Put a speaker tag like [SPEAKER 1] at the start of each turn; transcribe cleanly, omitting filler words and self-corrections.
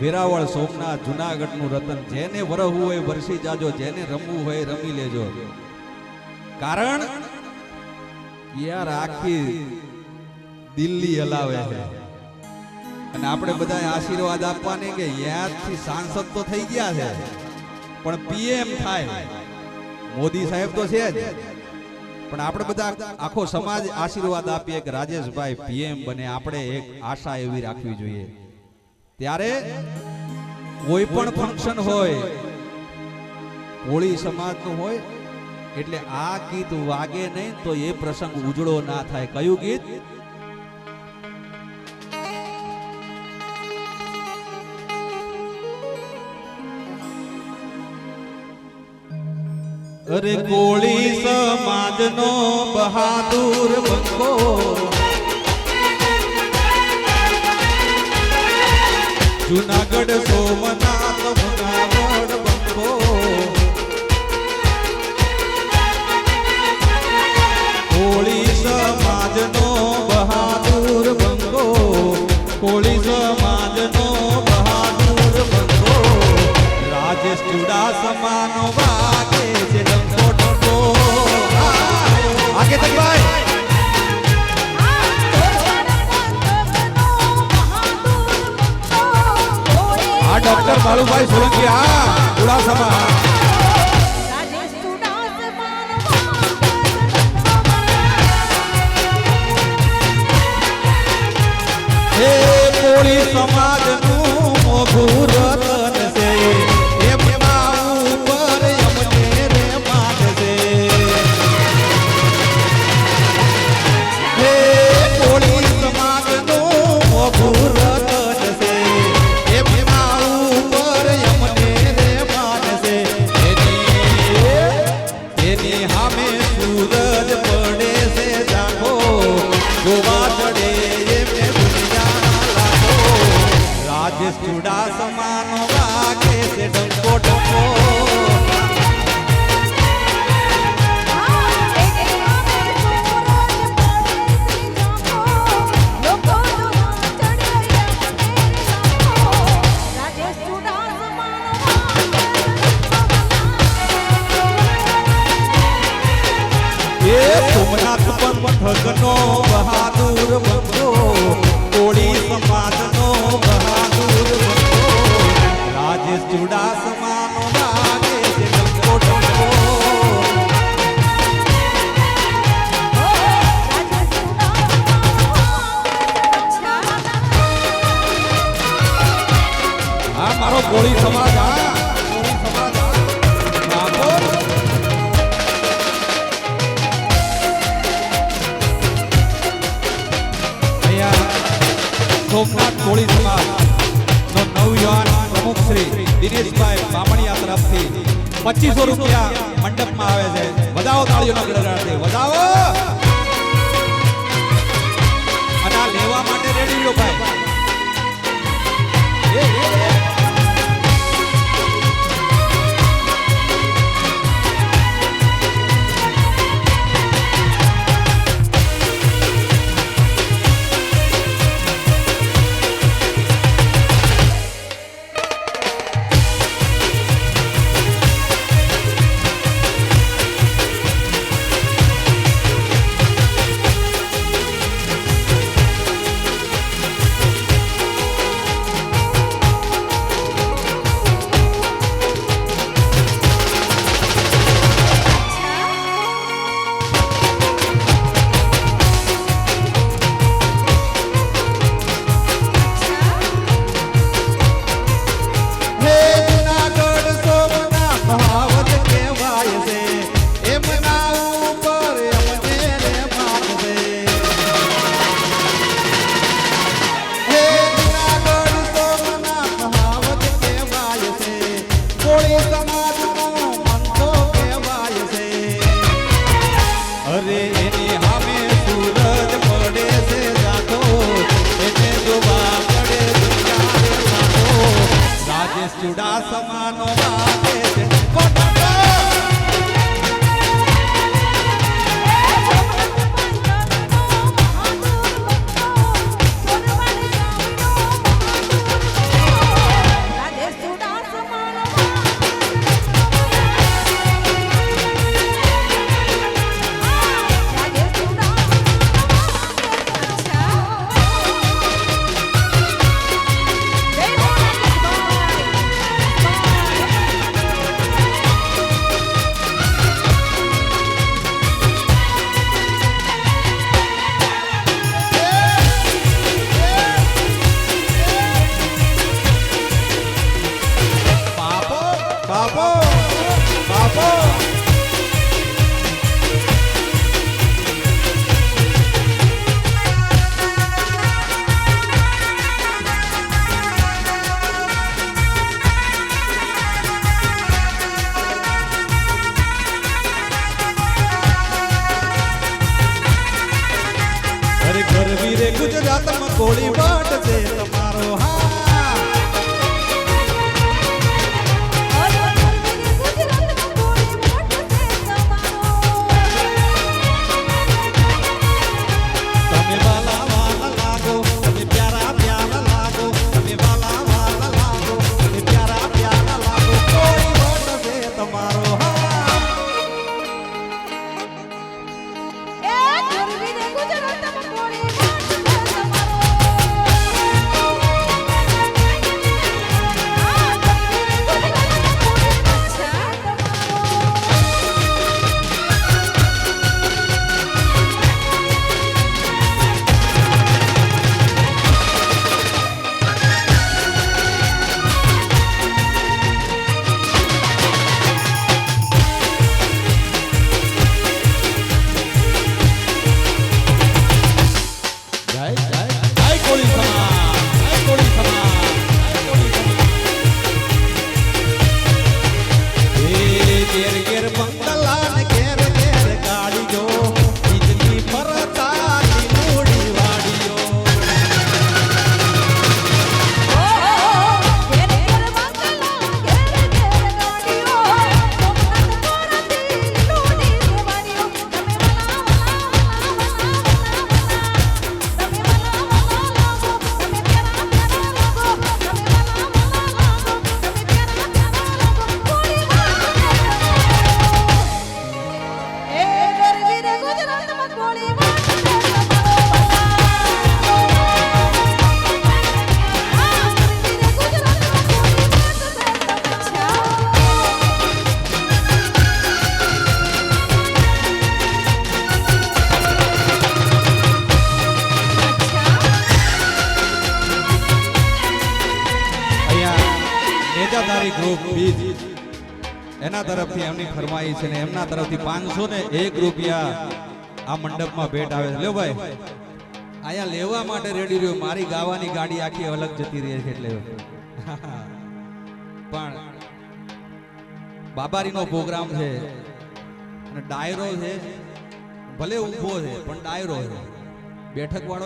[SPEAKER 1] વેરાવળ સોમનાથ જુનાગઢનું રતન, જેને વરહવું હોય વરસી જાજો, જેને રમવું હોય રમી લેજો. કારણ યાર આખી દિલ્હી હલાવે છે અને આપણે બધા આશીર્વાદ આપવાને કે યાદથી સાંસદ તો થઈ ગયા છે પણ પીએમ થાય. મોદી સાહેબ તો છે જ, પણ આપણે બધા આખો સમાજ આશીર્વાદ આપીએ કે રાજેશભાઈ પીએમ બને. આપણે એક આશા એવી રાખવી જોઈએ. ત્યારે કોઈ પણ ફંક્શન હોય, કોળી સમાજનું હોય, એટલે આ ગીત વાગે નહીં તો એ પ્રસંગ ઉજળો ના થાય. કયું ગીત? અરે કોળી સમાજનો બહાદુર બંકો, જુનાગઢ સોમનાથ જુનાગઢ બંકો, કોળી સમાજનો બહાદુર બંકો, કોળી સમાજનો બહાદુર બંકો, રાજેશ ચુડાસમાનો વાગે છે ડંકો ડંકો. આગે તક ભાઈ ડોક્ટર બાલુભાઈ સોલંકી આ ઉડાસમા. હે કોળી સમાજનું મોઘું રતન છે, એમના ઉપર અમને રે માન છે. હે કોળી સમાજનું મોઘું રતન છે, એની સામે સૂરજ પડે છે જાગો, ગોવા ચડે એમને દુનિયા લાગો. રાજેશ ચુડાસમાનો વાગે છે ડંકો ડંકો. સોમનાથ પંથકનો બહાદુર બંકો, કોળી સમાજનો બહાદુર બંકો, રાજેશ ચુડાસમાનો વાગે છે ડંકો ડંકો. હા મારો કોળી સમાજ, હા કોળી સમાજ સોમનાથ કોળી સમાજ નો નવયુવાન પ્રમુખ શ્રી દિનેશભાઈ બામણિયા તરફથી 2500 રૂપિયા મંડપમાં આવે છે. વધાવો તાળીઓના ગડગડાટથી વધાવો. અને આ લેવા માટે રેડી રહ્યો ભાઈ. ચુડાસમાનો વાગે છે નેજાધારી ગ્રુપ બીજ એના તરફથી એમની ફરમાઈ છે ને એમના તરફથી 501 રૂપિયા આ મંડપમાં ભેટ આવે છે. લ્યો ભાઈ આયા લેવા માટે રેડી રહ્યો. મારી ગાવાની ગાડી આખી અલગ જતી રહી છે એટલે પણ બાબારીનો પ્રોગ્રામ છે અને ડાયરો છે, ભલે ઊભો છે પણ ડાયરો છે. બેઠક વાળો